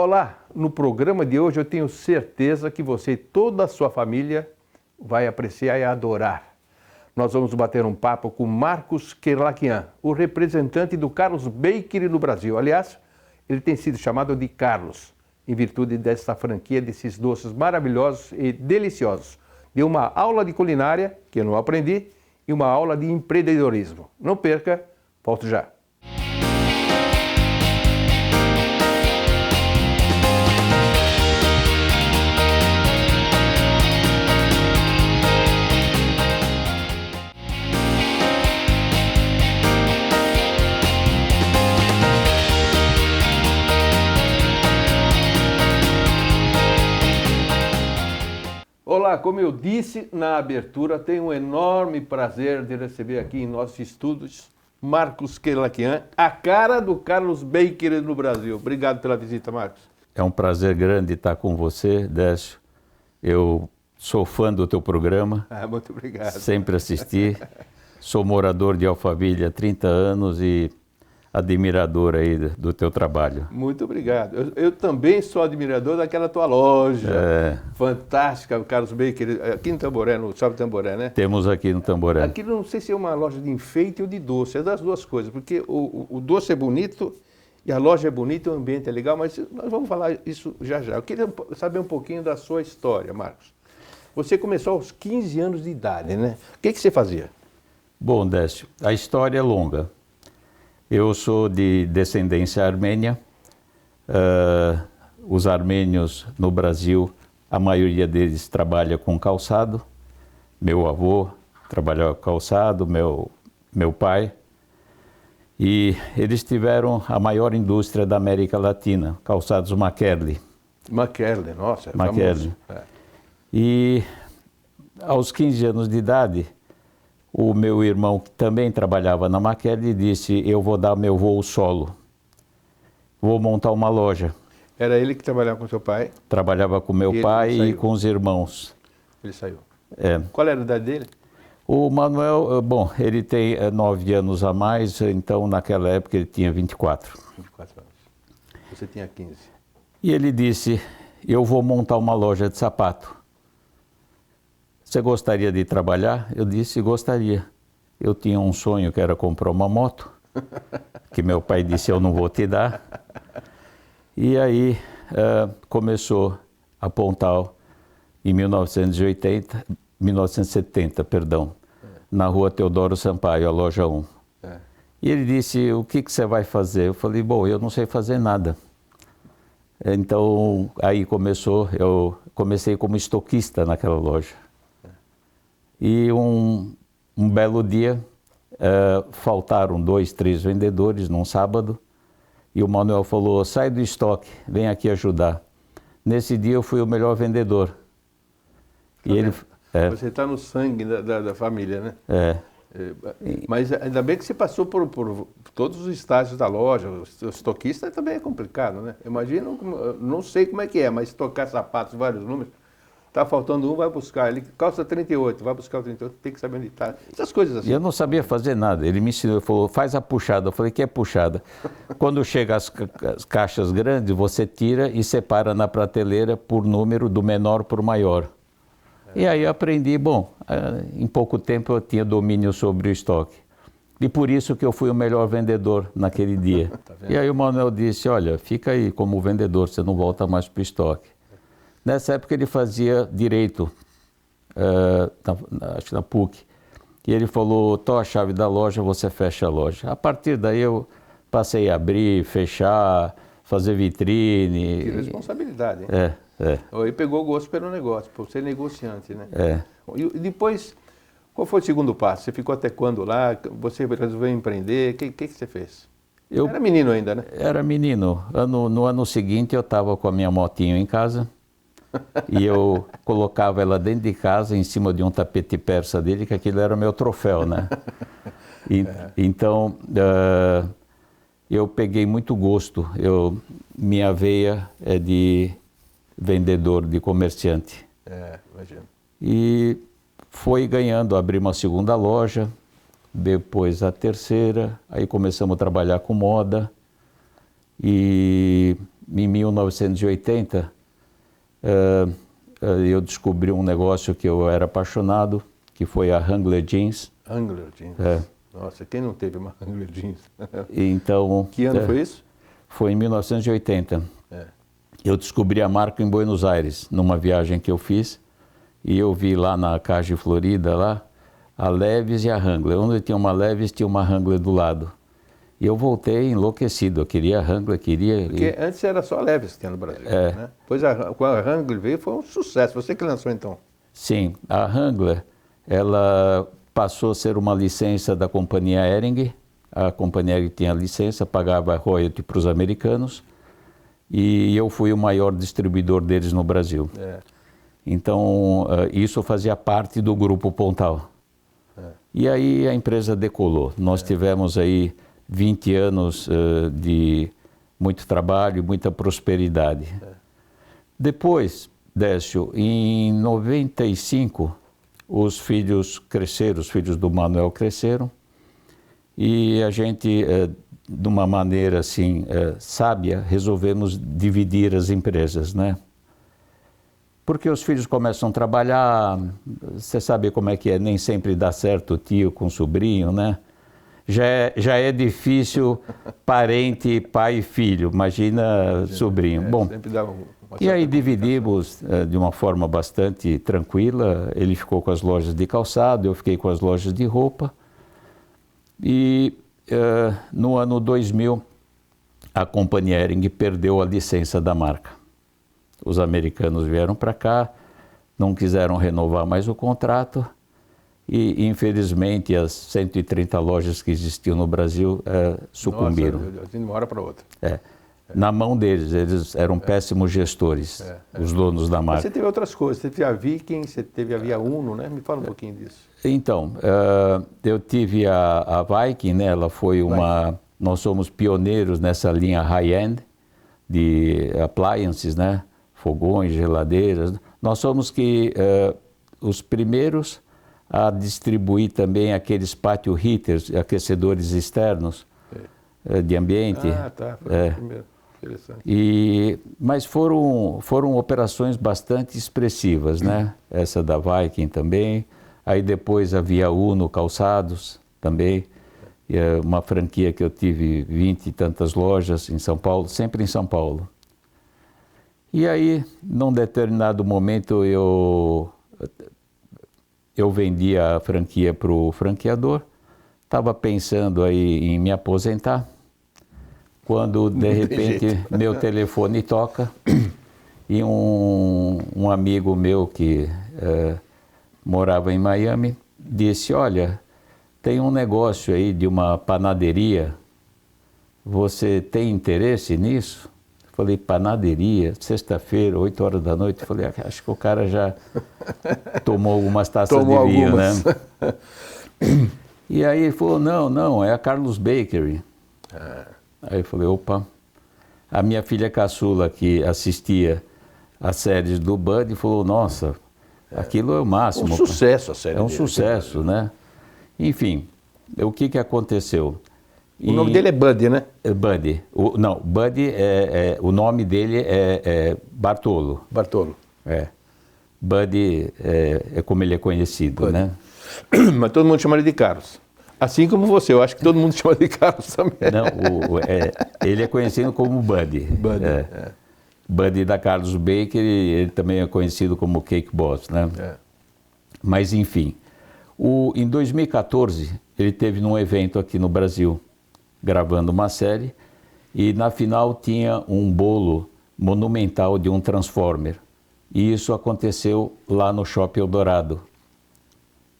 Olá, no programa de hoje eu tenho certeza que você e toda a sua família vai apreciar e adorar. Nós vamos bater um papo com Marcos Kerlakian, o representante do Carlos Bakery no Brasil. Aliás, ele tem sido chamado de Carlos, em virtude dessa franquia desses doces maravilhosos e deliciosos. Deu uma aula de culinária, que eu não aprendi, e uma aula de empreendedorismo. Não perca, volto já. Olá, como eu disse na abertura, tenho um enorme prazer de receber aqui em nossos estúdios Marcos Kerlakian, a cara do Carlos Bakery no Brasil. Obrigado pela visita, Marcos. É um prazer grande estar com você, Décio. Eu sou fã do teu programa. Muito obrigado. Sempre assisti. Sou morador de Alphaville há 30 anos e admirador aí do teu trabalho. Muito obrigado. Eu também sou admirador daquela tua loja fantástica, o Carlos Bakery, aqui no Tamboré, no Shopping Tamboré, né? Temos aqui no Tamboré. Aqui não sei se é uma loja de enfeite ou de doce, é das duas coisas, porque o doce é bonito e a loja é bonita, o ambiente é legal, mas nós vamos falar isso já já. Eu queria saber um pouquinho da sua história, Marcos. Você começou aos 15 anos de idade, né? O que você fazia? Bom, Décio, a história é longa. Eu sou de descendência armênia. Os armênios no Brasil, a maioria deles trabalha com calçado. Meu avô trabalhava com calçado, meu pai. E eles tiveram a maior indústria da América Latina, calçados McKerley. McKerley, nossa, é McKerley. famoso. E aos 15 anos de idade, o meu irmão, que também trabalhava na McKerley, disse: eu vou dar meu voo solo, vou montar uma loja. Era ele que trabalhava com seu pai? Trabalhava com meu pai e com os irmãos. Ele saiu. É. Qual era a idade dele? O Manuel, bom, ele tem 9 anos a mais, então naquela época ele tinha 24. 24 anos. Você tinha 15. E ele disse: eu vou montar uma loja de sapato. Você gostaria de trabalhar? Eu disse: gostaria. Eu tinha um sonho que era comprar uma moto, que meu pai disse: eu não vou te dar. E aí começou a Pontal em 1970, na rua Teodoro Sampaio, a loja 1. E ele disse: o que você vai fazer? Eu falei: bom, eu não sei fazer nada. Então aí eu comecei como estoquista naquela loja. E um belo dia, faltaram 2, 3 vendedores num sábado, e o Manuel falou: sai do estoque, vem aqui ajudar. Nesse dia eu fui o melhor vendedor. Tá, e ele, você está no sangue da família, né? Mas ainda bem que você passou por todos os estágios da loja. O estoquista também é complicado, né? Imagino, não sei como é que é, mas estocar sapatos, vários números. Está faltando um, vai buscar. Ele calça 38, vai buscar o 38, tem que saber onde está. Essas coisas assim. E eu não sabia fazer nada. Ele me ensinou, ele falou: faz a puxada. Eu falei: que é puxada? Quando chega as caixas grandes, você tira e separa na prateleira por número, do menor para o maior. E aí eu aprendi. Bom, em pouco tempo eu tinha domínio sobre o estoque. E por isso que eu fui o melhor vendedor naquele dia. Tá vendo? E aí o Manuel disse: olha, fica aí como vendedor, você não volta mais para o estoque. Nessa época ele fazia direito, acho que na PUC. E ele falou: tô a chave da loja, você fecha a loja. A partir daí eu passei a abrir, fechar, fazer vitrine. Que responsabilidade, hein? Aí pegou gosto pelo negócio, por ser negociante, né? E depois, qual foi o segundo passo? Você ficou até quando lá? Você resolveu empreender? O que você fez? Eu era menino ainda, né? Era menino. No ano seguinte eu estava com a minha motinho em casa. E eu colocava ela dentro de casa, em cima de um tapete persa dele, que aquilo era meu troféu, né? Então, eu peguei muito gosto. Minha veia é de vendedor, de comerciante. Imagino. E foi ganhando, abri uma segunda loja, depois a terceira, aí começamos a trabalhar com moda. E em 1980, eu descobri um negócio que eu era apaixonado, que foi a Wrangler Jeans. Wrangler Jeans. Nossa, quem não teve uma Wrangler Jeans? Então, que ano foi isso? Foi em 1980. Eu descobri a marca em Buenos Aires, numa viagem que eu fiz, e eu vi lá na Cage Florida, lá, a Levi's e a Wrangler. Onde tinha uma Levi's, tinha uma Wrangler do lado. E eu voltei enlouquecido, eu queria a Wrangler, queria... Porque antes era só a Levi's que tinha no Brasil, né? Depois quando a Wrangler veio, foi um sucesso. Você que lançou então? Sim, a Wrangler, ela passou a ser uma licença da companhia Hering. A companhia Hering tinha licença, pagava royalty para os americanos, e eu fui o maior distribuidor deles no Brasil. Então, isso fazia parte do Grupo Pontal. E aí a empresa decolou. Nós tivemos aí 20 anos de muito trabalho, muita prosperidade. Depois, Décio, em 95, os filhos cresceram, os filhos do Manuel cresceram, e a gente, de uma maneira assim, sábia, resolvemos dividir as empresas, né? Porque os filhos começam a trabalhar, você sabe como é que é, nem sempre dá certo o tio com o sobrinho, né? Já é difícil parente, pai e filho, imagina sobrinho. Bom, e aí dividimos de uma forma bastante tranquila. Ele ficou com as lojas de calçado, eu fiquei com as lojas de roupa. E no ano 2000, a companhia Hering perdeu a licença da marca. Os americanos vieram para cá, não quiseram renovar mais o contrato e, infelizmente, as 130 lojas que existiam no Brasil sucumbiram. Nossa, de uma hora para outra. Na mão deles, eles eram péssimos gestores, os donos da marca. Mas você teve outras coisas, você teve a Viking, você teve a Via Uno, né? Me fala um pouquinho disso. Então, eu tive a Viking, né? Ela foi uma... Nós somos pioneiros nessa linha high-end de appliances, né? Fogões, geladeiras. Nós somos os primeiros a distribuir também aqueles patio heaters, aquecedores externos de ambiente. Ah, tá. Foi o primeiro. Interessante. Mas foram operações bastante expressivas, né? Essa da Viking também. Aí depois a Via Uno Calçados também. Uma franquia que eu tive 20 e tantas lojas em São Paulo, sempre em São Paulo. E aí, num determinado momento, eu vendi a franquia para o franqueador. Estava pensando aí em me aposentar, quando de repente meu telefone toca e um amigo meu que morava em Miami disse: olha, tem um negócio aí de uma panaderia, você tem interesse nisso? Falei, panaderia, sexta-feira, 8 horas da noite. Falei, acho que o cara já tomou algumas taças de vinho, né? E aí ele falou, não, é a Carlos Bakery. Aí eu falei, opa. A minha filha caçula, que assistia as séries do Bud, falou, nossa, aquilo é o máximo. Um sucesso a série. É um sucesso, né? Enfim, o que aconteceu? O nome dele é Bud, né? Bud. Bud o nome dele é Bartolo. Bartolo. Bud é como ele é conhecido, Bud, né? Mas todo mundo chama ele de Carlos. Assim como você, eu acho que todo mundo chama de Carlos também. Não, ele é conhecido como Bud. Bud da Carlos Baker, ele também é conhecido como Cake Boss, né? Mas enfim, em 2014 ele teve num evento aqui no Brasil, gravando uma série, e na final tinha um bolo monumental de um Transformer. E isso aconteceu lá no Shopping Eldorado.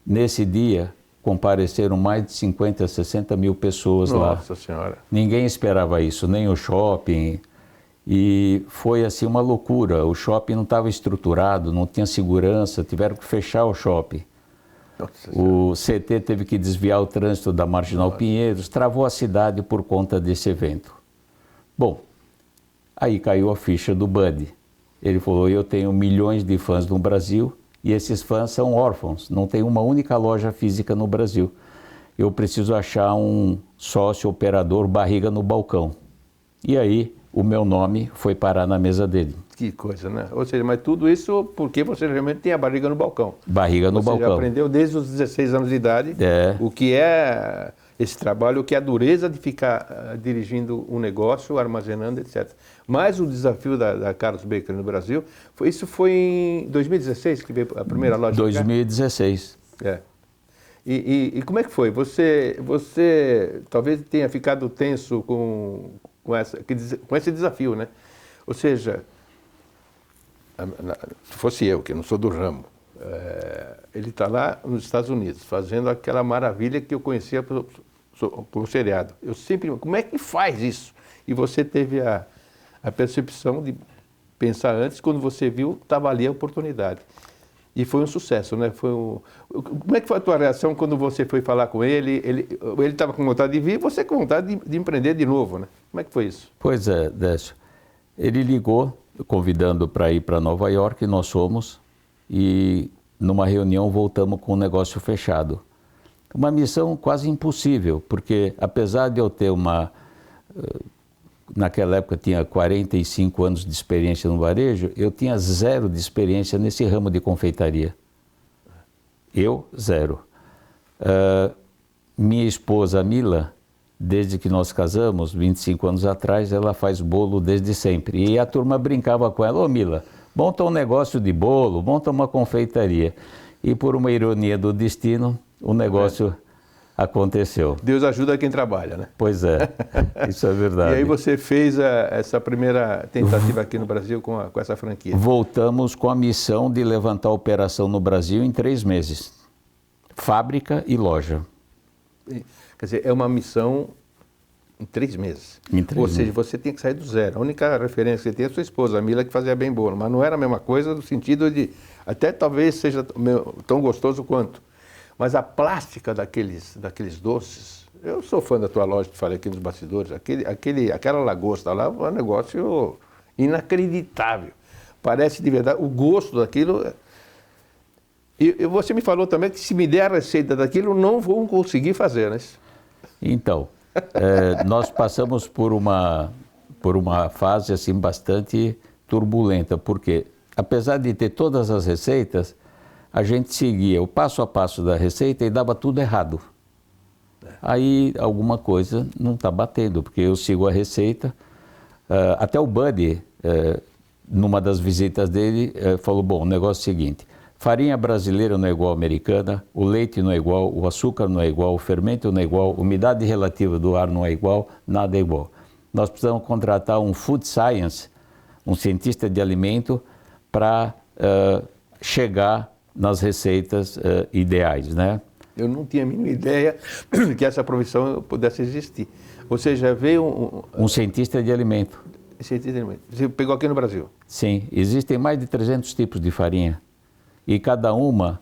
Nesse dia, compareceram mais de 50, 60 mil pessoas lá. Nossa Senhora. Ninguém esperava isso, nem o shopping. E foi assim uma loucura. O shopping não estava estruturado, não tinha segurança, tiveram que fechar o shopping. O CT teve que desviar o trânsito da Marginal Pinheiros, travou a cidade por conta desse evento. Bom, aí caiu a ficha do Bud. Ele falou, eu tenho milhões de fãs no Brasil e esses fãs são órfãos, não tem uma única loja física no Brasil. Eu preciso achar um sócio operador barriga no balcão. E aí o meu nome foi parar na mesa dele. Que coisa, né? Ou seja, mas tudo isso porque você realmente tem a barriga no balcão. Barriga no balcão. Você já aprendeu desde os 16 anos de idade o que é esse trabalho, o que é a dureza de ficar dirigindo um negócio, armazenando, etc. Mas o desafio da Carlos Bakery no Brasil, isso foi em 2016 que veio a primeira loja? 2016. É. E como é que foi? Você talvez tenha ficado tenso com esse desafio, né? Ou seja, se fosse eu, que não sou do ramo, ele está lá nos Estados Unidos, fazendo aquela maravilha que eu conhecia por seriado. Eu sempre, como é que faz isso? E você teve a percepção de pensar antes, quando você viu, estava ali a oportunidade. E foi um sucesso, né? Como é que foi a tua reação quando você foi falar com ele? Ele estava com vontade de vir, você com vontade de empreender de novo, né? Como é que foi isso? Pois é, Décio. Ele ligou, convidando para ir para Nova York, nós fomos, e numa reunião voltamos com o negócio fechado. Uma missão quase impossível, porque apesar de eu ter naquela época tinha 45 anos de experiência no varejo, eu tinha 0 de experiência nesse ramo de confeitaria. Eu, 0. Minha esposa, Mila, desde que nós casamos, 25 anos atrás, ela faz bolo desde sempre. E a turma brincava com ela: ô Mila, monta um negócio de bolo, monta uma confeitaria. E por uma ironia do destino, o negócio aconteceu. Deus ajuda quem trabalha, né? Pois é, isso é verdade. E aí você fez essa primeira tentativa aqui no Brasil com essa franquia? Voltamos com a missão de levantar a operação no Brasil em 3 meses. Fábrica e loja. Quer dizer, é uma missão em 3 meses. Ou seja, você tem que sair do zero. A única referência que você tem é a sua esposa, a Mila, que fazia bem bolo. Mas não era a mesma coisa no sentido de... Até talvez seja tão gostoso quanto. Mas a plástica daqueles doces... Eu sou fã da tua loja, te falei aqui nos bastidores. Aquela lagosta lá é um negócio inacreditável. Parece de verdade... O gosto daquilo... E você me falou também que se me der a receita daquilo, eu não vou conseguir fazer, né? Então, nós passamos por uma fase assim bastante turbulenta, porque apesar de ter todas as receitas, a gente seguia o passo a passo da receita e dava tudo errado. Aí alguma coisa não está batendo, porque eu sigo a receita. Até o Buddy, numa das visitas dele, falou: bom, o negócio é o seguinte, farinha brasileira não é igual à americana, o leite não é igual, o açúcar não é igual, o fermento não é igual, a umidade relativa do ar não é igual, nada é igual. Nós precisamos contratar um food science, um cientista de alimento, para chegar nas receitas ideais, né? Eu não tinha a mínima ideia que essa profissão pudesse existir. Ou seja, veio um cientista de alimento. Cientista de alimento. Você pegou aqui no Brasil? Sim, existem mais de 300 tipos de farinha. E cada uma,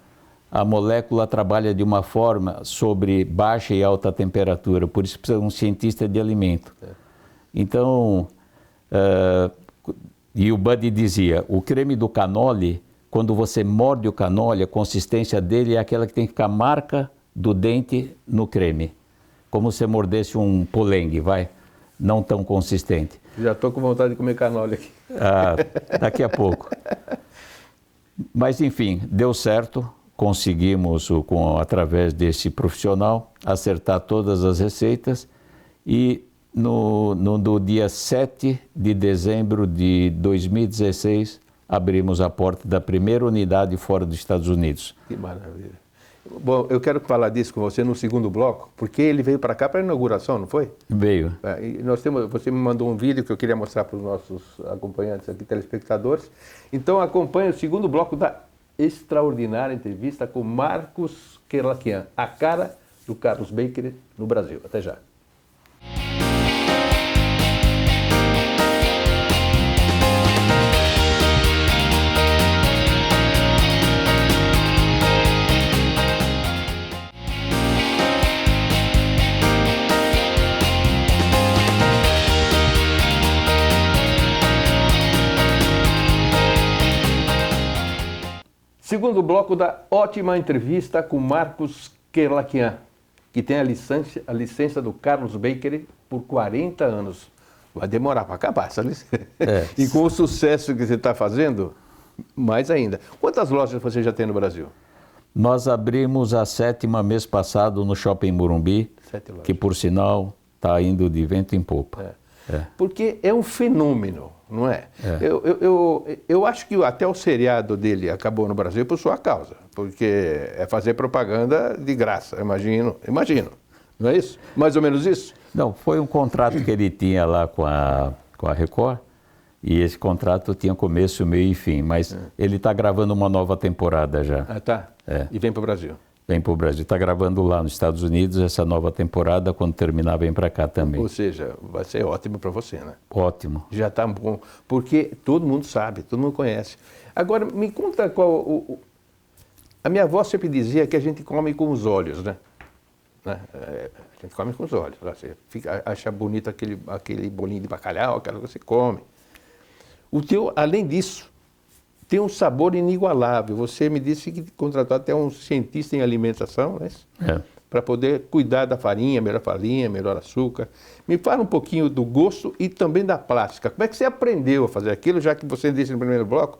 a molécula trabalha de uma forma sobre baixa e alta temperatura, por isso precisa de um cientista de alimento. Então, e o Buddy dizia, o creme do canole, quando você morde o canole, a consistência dele é aquela que tem que ficar marca do dente no creme. Como se mordesse um polengue, não tão consistente. Já estou com vontade de comer canole aqui. Daqui a pouco. Mas, enfim, deu certo, conseguimos, através desse profissional, acertar todas as receitas e no dia 7 de dezembro de 2016, abrimos a porta da primeira unidade fora dos Estados Unidos. Que maravilha. Bom, eu quero falar disso com você no segundo bloco, porque ele veio para cá para a inauguração, não foi? Veio. E você me mandou um vídeo que eu queria mostrar para os nossos acompanhantes aqui, telespectadores. Então acompanhe o segundo bloco da extraordinária entrevista com Marcos Kerlakian, a cara do Carlos Bakery no Brasil. Até já. Segundo bloco da ótima entrevista com Marcos Kerlakian, que tem a licença do Carlos Bakery por 40 anos. vai demorar para acabar essa licença. E com o sucesso que você está fazendo, mais ainda. Quantas lojas você já tem no Brasil? Nós abrimos a 7ª mês passado no Shopping Morumbi, 7 lojas. que por sinal está indo de vento em popa. Porque é um fenômeno, não é? Eu acho que até o seriado dele acabou no Brasil por sua causa, porque é fazer propaganda de graça, imagino. Não é isso? Mais ou menos isso? Não, foi um contrato que ele tinha lá com a Record, e esse contrato tinha começo, meio e fim, mas ele está gravando uma nova temporada já. Ah, tá. E vem para o Brasil. Vem para o Brasil. Está gravando lá nos Estados Unidos essa nova temporada, quando terminar vem para cá também. Ou seja, vai ser ótimo para você, né? Ótimo. Já está bom, porque todo mundo sabe, todo mundo conhece. Agora, me conta qual... A minha avó sempre dizia que a gente come com os olhos, né? A gente come com os olhos. Você acha bonito aquele bolinho de bacalhau, aquela que você come. O teu, além disso, tem um sabor inigualável. Você me disse que contratou até um cientista em alimentação, né? Para poder cuidar da farinha, melhor açúcar. Me fala um pouquinho do gosto e também da plástica. Como é que você aprendeu a fazer aquilo, já que você disse no primeiro bloco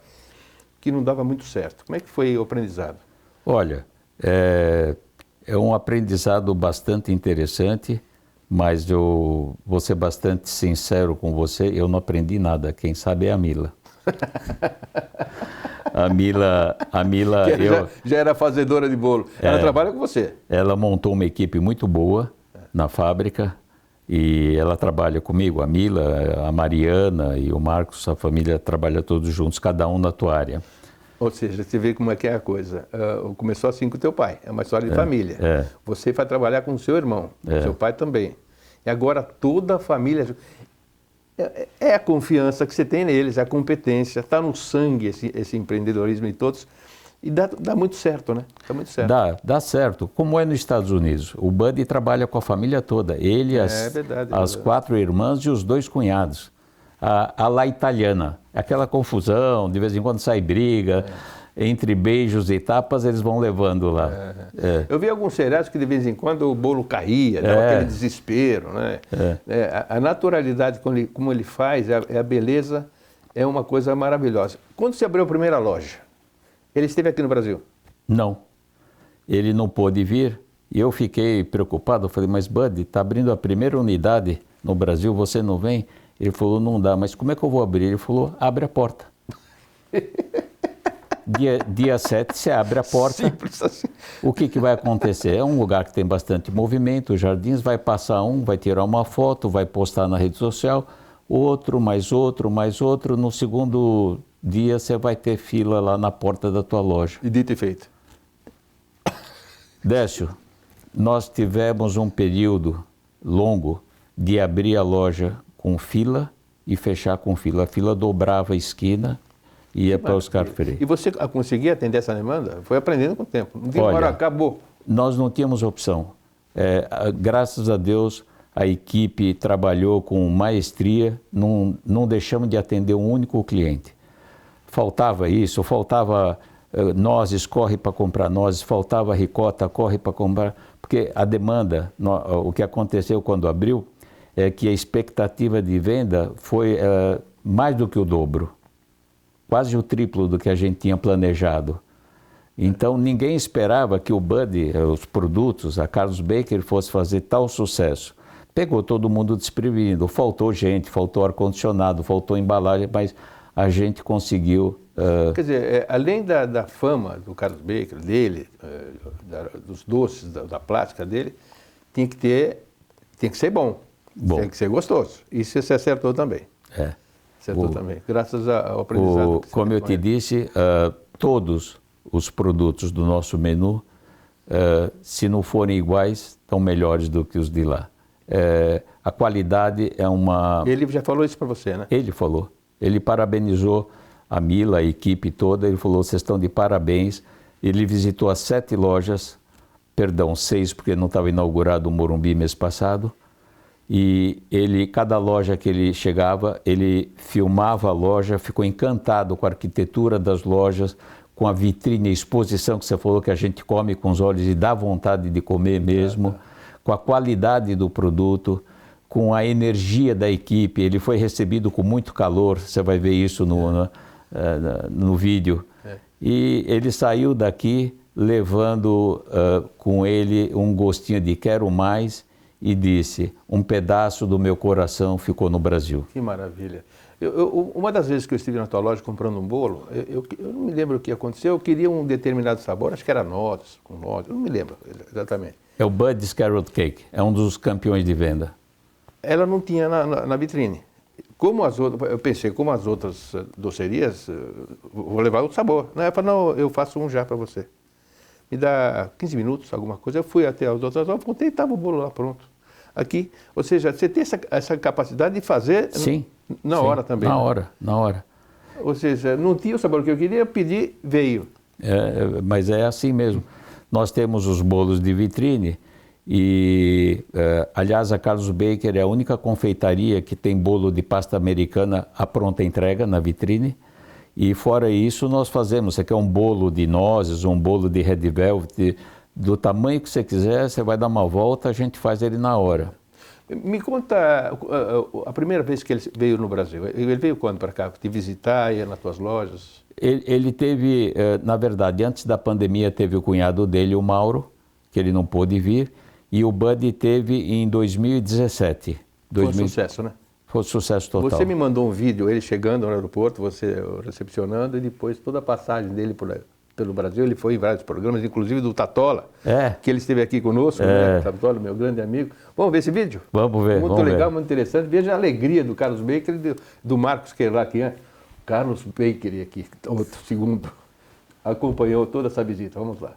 que não dava muito certo? Como é que foi o aprendizado? Olha, é um aprendizado bastante interessante, mas eu vou ser bastante sincero com você, eu não aprendi nada. Quem sabe é a Mila. A Mila já era fazedora de bolo. Ela trabalha com você. Ela montou uma equipe muito boa na fábrica e ela trabalha comigo. A Mila, a Mariana e o Marcos, a família trabalha todos juntos, cada um na tua área. Ou seja, você vê como é que é a coisa. Começou assim com o teu pai, é uma história de família. Você vai trabalhar com o seu irmão, seu pai também. E agora toda a família... É a confiança que você tem neles, é a competência, está no sangue esse empreendedorismo de todos. E dá muito certo, né? Dá muito certo. Dá certo. Como é nos Estados Unidos. O Buddy trabalha com a família toda. Ele, as 4 irmãs e os 2 cunhados. A lá italiana. Aquela confusão, de vez em quando sai briga, entre beijos e tapas eles vão levando lá. Eu vi alguns seriados que de vez em quando o bolo caía, dava aquele desespero, né? A naturalidade, como ele faz, a beleza, é uma coisa maravilhosa. Quando você abriu a primeira loja, ele esteve aqui no Brasil? Não. Ele não pôde vir e eu fiquei preocupado. Eu falei, mas Buddy, está abrindo a primeira unidade no Brasil, você não vem? Ele falou, não dá, mas como é que eu vou abrir? Ele falou, abre a porta. Dia 7 você abre a porta. Simples assim. O que vai acontecer? É um lugar que tem bastante movimento, jardins, vai passar vai tirar uma foto, vai postar na rede social, outro, mais outro, mais outro. No segundo dia você vai ter fila lá na porta da tua loja. E dito e feito. Décio, nós tivemos um período longo de abrir a loja com fila e fechar com fila. A fila dobrava a esquina e ia para Oscar Freire. E você conseguia atender essa demanda? Foi aprendendo com o tempo. Não tem hora, acabou. Nós não tínhamos opção. Graças a Deus, a equipe trabalhou com maestria, não deixamos de atender um único cliente. Faltava isso, faltava nozes, corre para comprar nozes, faltava ricota, corre para comprar. Porque a demanda, o que aconteceu quando abriu, é que a expectativa de venda foi mais do que o dobro. Quase o triplo do que a gente tinha planejado. Então, ninguém esperava que o Buddy, os produtos, a Carlos Baker, fosse fazer tal sucesso. Pegou todo mundo desprevenido. Faltou gente, faltou ar-condicionado, faltou embalagem, mas a gente conseguiu... Quer dizer, além da fama do Carlos Baker, dele, dos doces, da plástica dele, tem que ser bom, tem que ser gostoso. Isso você acertou também. Acertou também, graças ao aprendizado. Como eu te disse, todos os produtos do nosso menu, se não forem iguais, estão melhores do que os de lá. A qualidade é uma... Ele já falou isso para você, né? Ele falou. Ele parabenizou a Mila, a equipe toda. Ele falou, vocês estão de parabéns. Ele visitou as 7 lojas, perdão, 6, porque não estava inaugurado o Morumbi mês passado. E cada loja que ele chegava, ele filmava a loja, ficou encantado com a arquitetura das lojas, com a vitrine, a exposição que você falou que a gente come com os olhos e dá vontade de comer mesmo, com a qualidade do produto, com a energia da equipe. Ele foi recebido com muito calor, você vai ver isso no vídeo. E ele saiu daqui levando com ele um gostinho de quero mais e disse, um pedaço do meu coração ficou no Brasil. Que maravilha. Uma das vezes que eu estive na tua loja comprando um bolo, eu não me lembro o que aconteceu, eu queria um determinado sabor, acho que era nozes, com nozes, eu não me lembro exatamente. É o Buddy's Carrot Cake, é um dos campeões de venda. Ela não tinha na vitrine. Como as outras, eu pensei, como as outras docerias, vou levar outro sabor. Ela falou, não, eu faço um já para você. Me dá 15 minutos, alguma coisa. Eu fui até as outras lojas, contei e estava o bolo lá pronto. Aqui, ou seja, você tem essa capacidade de fazer Sim, na hora também. Na hora. Ou seja, não tinha o sabor que eu queria, eu pedi, veio. Mas é assim mesmo. Nós temos os bolos de vitrine e, aliás, a Carlos Baker é a única confeitaria que tem bolo de pasta americana à pronta entrega na vitrine. E fora isso, nós fazemos, você quer um bolo de nozes, um bolo de red velvet, do tamanho que você quiser, você vai dar uma volta, a gente faz ele na hora. Me conta a primeira vez que ele veio no Brasil. Ele veio quando para cá? Te visitar, ia nas tuas lojas? Ele teve, na verdade, antes da pandemia, teve o cunhado dele, o Mauro, que ele não pôde vir, e o Buddy teve em 2017. Foi um sucesso, né? Foi um sucesso total. Você me mandou um vídeo, ele chegando no aeroporto, você recepcionando, e depois toda a passagem dele pelo Brasil. Ele foi em vários programas, inclusive do Tatola, que ele esteve aqui conosco, né? Tatola, meu grande amigo. Vamos ver esse vídeo? Vamos ver. Muito legal, muito interessante. Veja a alegria do Carlos Baker e do Marcos Kerlakian. Carlos Baker aqui, outro segundo, acompanhou toda essa visita. Vamos lá.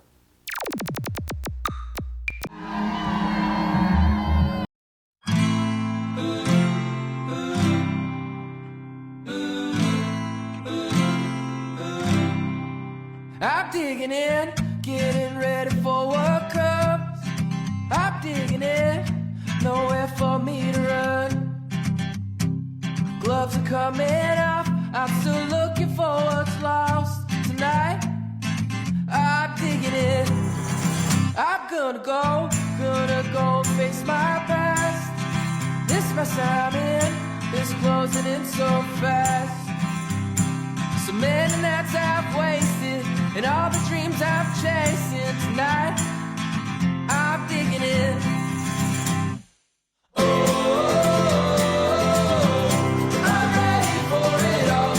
I'm digging in, getting ready for what comes. I'm digging in, nowhere for me to run. Gloves are coming off, I'm still looking for what's lost tonight. I'm digging in, I'm gonna go face my past. This mess I'm in is closing in so fast. So many nights I've wasted and all the dreams I'm chasing tonight, I'm digging in. I'm ready for it all.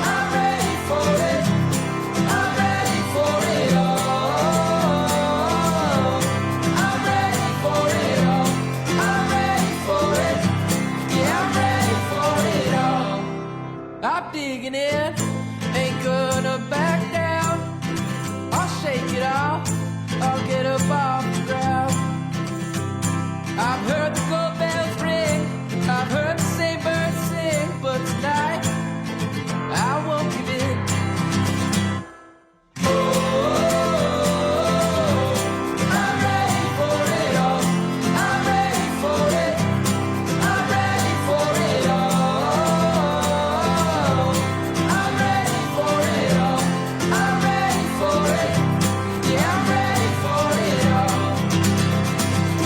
I'm ready for it. I'm ready for it all. I'm ready for it all. I'm ready for it. Yeah, I'm ready for it all. I'm digging in. Ain't gonna back down. I'll shake it off. I'll get up off the ground. I've heard the gold bells ring. I've heard the same birds sing. But tonight, I won't give in. I'm ready for it all. I'm ready for it. I'm ready for it all. I'm ready for it all. I'm ready for it. Yeah, I'm ready for it all.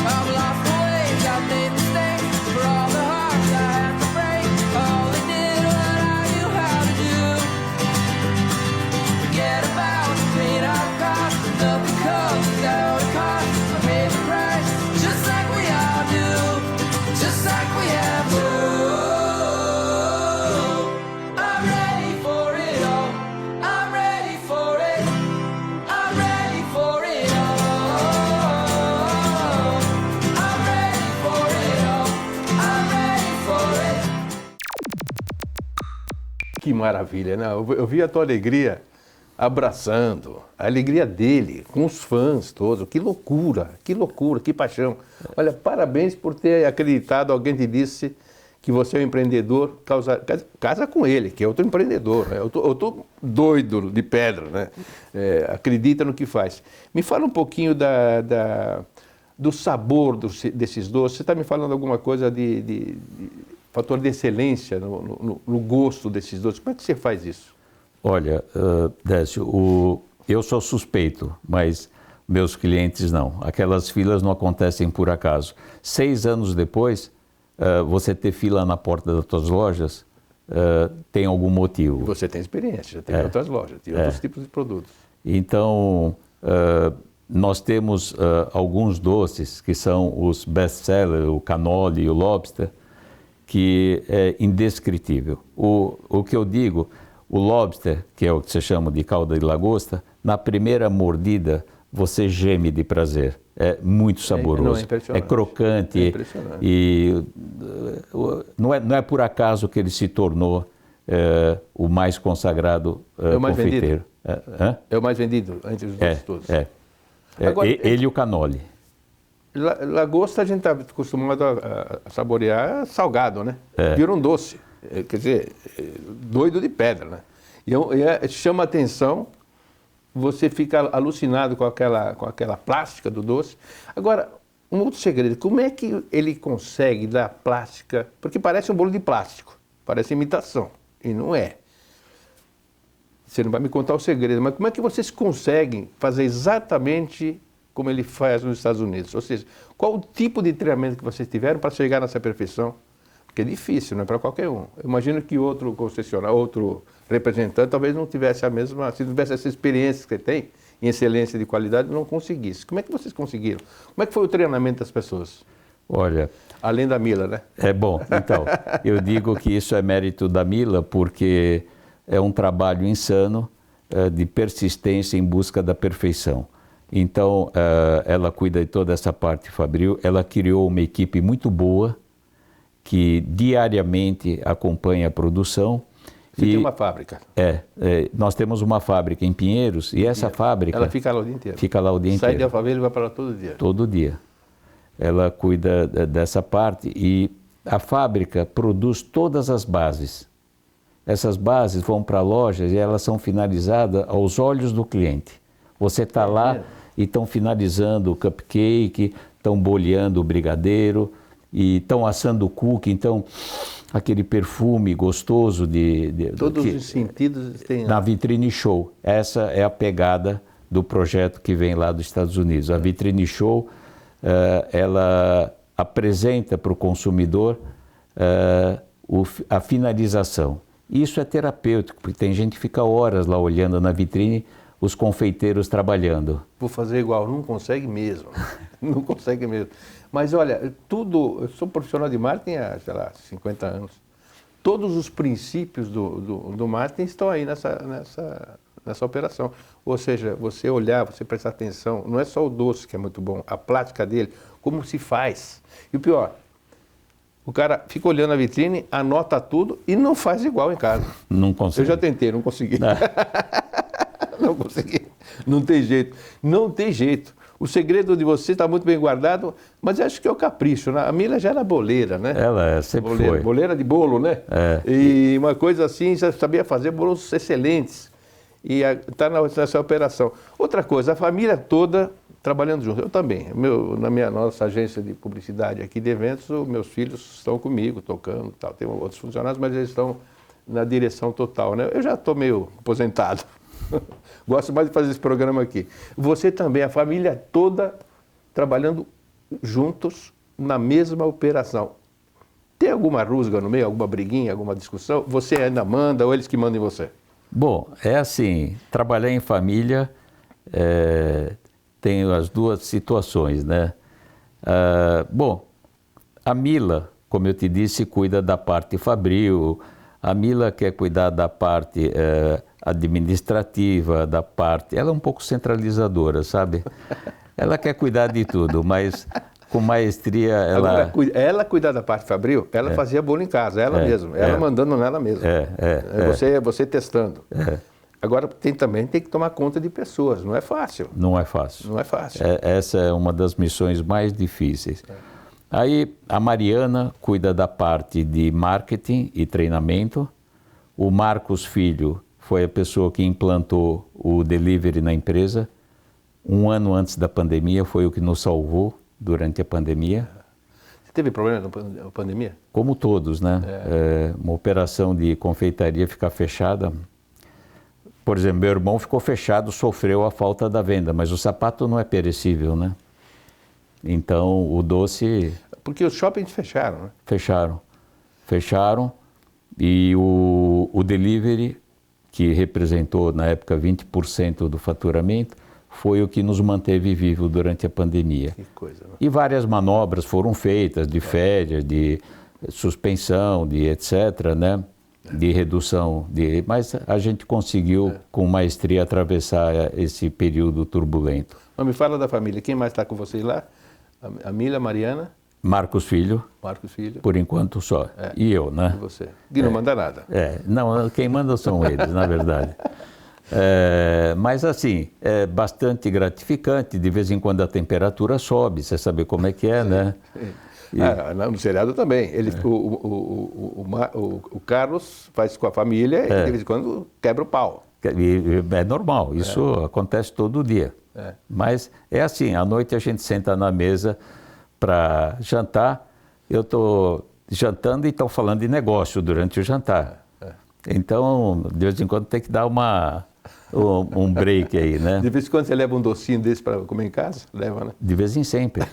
I've lost my ways, I've made mistakes. For all the hearts I had to break, I only did what I knew how to do. Forget about the pain I've caused. Nothing comes without a cost. I paid the price, just like we all do. Just like we have to. I'm ready for it all. I'm ready for it. I'm ready for it all. I'm ready for it all. I'm ready for it. Que maravilha, né? Eu vi a tua alegria abraçando, a alegria dele, com os fãs todos. Que loucura, que paixão. Olha, parabéns por ter acreditado, alguém te disse que você é um empreendedor, casa com ele, que é outro empreendedor, né? Outro doido de pedra, né? Acredita no que faz. Me fala um pouquinho do sabor desses doces. Você está me falando alguma coisa de fator de excelência no gosto desses doces. Como é que você faz isso? Olha, Décio, eu sou suspeito, mas meus clientes não. Aquelas filas não acontecem por acaso. 6 anos depois, você ter fila na porta das suas lojas tem algum motivo. Você tem experiência, já tem outras lojas, tem outros tipos de produtos. Então, nós temos alguns doces que são os best-sellers, o cannoli e o lobster, que é indescritível. O que eu digo, o lobster, que é o que se chama de calda de lagosta, na primeira mordida você geme de prazer. É muito saboroso, é crocante, e não é por acaso que ele se tornou o mais consagrado confeiteiro. É o mais vendido entre os doces todos. Agora, ele e o cannoli. Lagosta a gente está acostumado a saborear salgado, né? Vira um doce, quer dizer, doido de pedra, né? E chama atenção, você fica alucinado com aquela plástica do doce. Agora, um outro segredo, como é que ele consegue dar plástica? Porque parece um bolo de plástico, parece imitação, e não é. Você não vai me contar o segredo, mas como é que vocês conseguem fazer exatamente como ele faz nos Estados Unidos? Ou seja, qual o tipo de treinamento que vocês tiveram para chegar nessa perfeição? Porque é difícil, não é para qualquer um. Eu imagino que outro concessionário, outro representante, talvez não tivesse a mesma, se não tivesse essa experiência que você tem, em excelência de qualidade, não conseguisse. Como é que vocês conseguiram? Como é que foi o treinamento das pessoas? Olha... Além da Mila, né? É bom, então, eu digo que isso é mérito da Mila, porque é um trabalho insano de persistência em busca da perfeição. Então, ela cuida de toda essa parte fabril, ela criou uma equipe muito boa, que diariamente acompanha a produção. Você tem uma fábrica? Nós temos uma fábrica em Pinheiros, e essa fábrica... Ela fica lá o dia inteiro? Fica lá o dia inteiro. Sai de Alphaville e vai para lá todo dia? Todo dia. Ela cuida dessa parte, e a fábrica produz todas as bases. Essas bases vão para lojas e elas são finalizadas aos olhos do cliente. Você está lá e estão finalizando o cupcake, estão boleando o brigadeiro e estão assando o cookie, então aquele perfume gostoso todos os sentidos tem na vitrine show. Essa é a pegada do projeto que vem lá dos Estados Unidos. A vitrine show, ela apresenta para o consumidor a finalização. Isso é terapêutico, porque tem gente que fica horas lá olhando na vitrine os confeiteiros trabalhando. Vou fazer igual, não consegue mesmo, não consegue mesmo. Mas olha, eu sou profissional de marketing há, sei lá, 50 anos. Todos os princípios do marketing estão aí nessa operação. Ou seja, você olhar, você prestar atenção, não é só o doce que é muito bom, a prática dele, como se faz. E o pior, o cara fica olhando a vitrine, anota tudo e não faz igual em casa. Não consegue. Eu já tentei, não consegui. Não consegui. Não tem jeito. Não tem jeito. O segredo de você está muito bem guardado, mas acho que é o capricho, né? A Mila já era boleira, né? Ela sempre foi. Boleira de bolo, né? E uma coisa assim, já sabia fazer bolos excelentes. E está nessa operação. Outra coisa, a família toda trabalhando junto. Eu também. Na nossa agência de publicidade aqui de eventos, meus filhos estão comigo, tocando, tal. Tem outros funcionários, mas eles estão na direção total, né? Eu já estou meio aposentado. Gosto mais de fazer esse programa aqui. Você também, a família toda trabalhando juntos na mesma operação. Tem alguma rusga no meio, alguma briguinha, alguma discussão? Você ainda manda ou eles que mandam em você? Bom, é assim, trabalhar em família tem as duas situações, né? Bom, a Mila, como eu te disse, cuida da parte fabril, a Mila quer cuidar da parte administrativa, da parte... Ela é um pouco centralizadora, sabe? Ela quer cuidar de tudo, mas com maestria ela... Agora, ela cuidar da parte fabril, ela fazia bolo em casa, ela mesma, ela mandando nela mesma. Você testando. Agora também tem que tomar conta de pessoas, não é fácil. Não é fácil. Não é fácil. Essa é uma das missões mais difíceis. Aí a Mariana cuida da parte de marketing e treinamento. O Marcos Filho foi a pessoa que implantou o delivery na empresa. 1 ano antes da pandemia, foi o que nos salvou durante a pandemia. Você teve problema na pandemia? Como todos, né? Uma operação de confeitaria ficar fechada. Por exemplo, meu irmão ficou fechado, sofreu a falta da venda, mas o sapato não é perecível, né? Então, o doce... Porque os shoppings fecharam, né? Fecharam. E o delivery, que representou na época 20% do faturamento, foi o que nos manteve vivo durante a pandemia. Que coisa, né? E várias manobras foram feitas de férias, de suspensão, de etc., né? De redução, mas a gente conseguiu com maestria atravessar esse período turbulento. Mas me fala da família, quem mais está com vocês lá? A Mila, a Mariana? Marcos Filho, Filho. por enquanto só, e eu, né? E você? Que não manda nada. Não, quem manda são eles, na verdade. Mas assim, é bastante gratificante, de vez em quando a temperatura sobe, você sabe como é que é, né? No seriado também. O Carlos faz com a família e de vez em quando quebra o pau. É normal, isso acontece todo dia. Mas é assim, à noite a gente senta na mesa para jantar, eu estou jantando e estou falando de negócio durante o jantar. Então, de vez em quando tem que dar um break aí, né? De vez em quando você leva um docinho desse para comer em casa? Leva, né? De vez em sempre.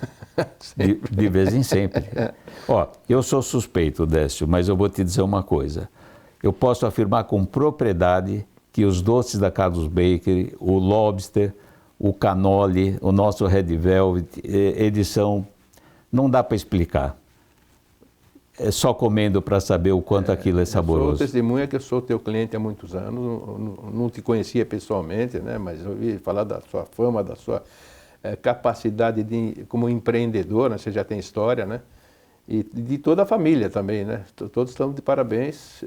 De vez em sempre. Ó, eu sou suspeito, Décio, mas eu vou te dizer uma coisa. Eu posso afirmar com propriedade que os doces da Carlos Bakery, o Lobster, o Cannoli, o nosso Red Velvet, eles são... Não dá para explicar. É só comendo para saber o quanto aquilo é saboroso. Eu sou testemunha que eu sou teu cliente há muitos anos, não te conhecia pessoalmente, né? Mas ouvi falar da sua fama, da sua capacidade como empreendedor, né? Você já tem história, né? E de toda a família também, né? Todos estamos de parabéns.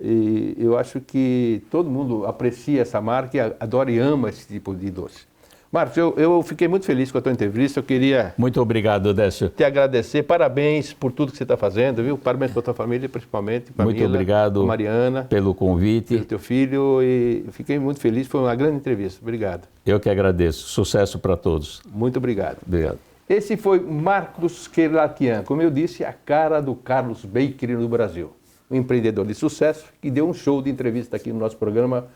E eu acho que todo mundo aprecia essa marca e adora e ama esse tipo de doce. Marcos, eu fiquei muito feliz com a tua entrevista, eu queria... Muito obrigado, Décio. Te agradecer, parabéns por tudo que você está fazendo, viu? Parabéns para a tua família, principalmente, para Muito obrigado Mariana, pelo convite. pelo teu filho, e fiquei muito feliz, foi uma grande entrevista, obrigado. Eu que agradeço, sucesso para todos. Muito obrigado. Obrigado. Esse foi Marcos Kerslakian, como eu disse, a cara do Carlos Bakery no Brasil. Um empreendedor de sucesso que deu um show de entrevista aqui no nosso programa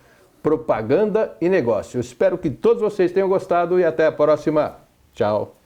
Propaganda e Negócio. Eu espero que todos vocês tenham gostado e até a próxima. Tchau.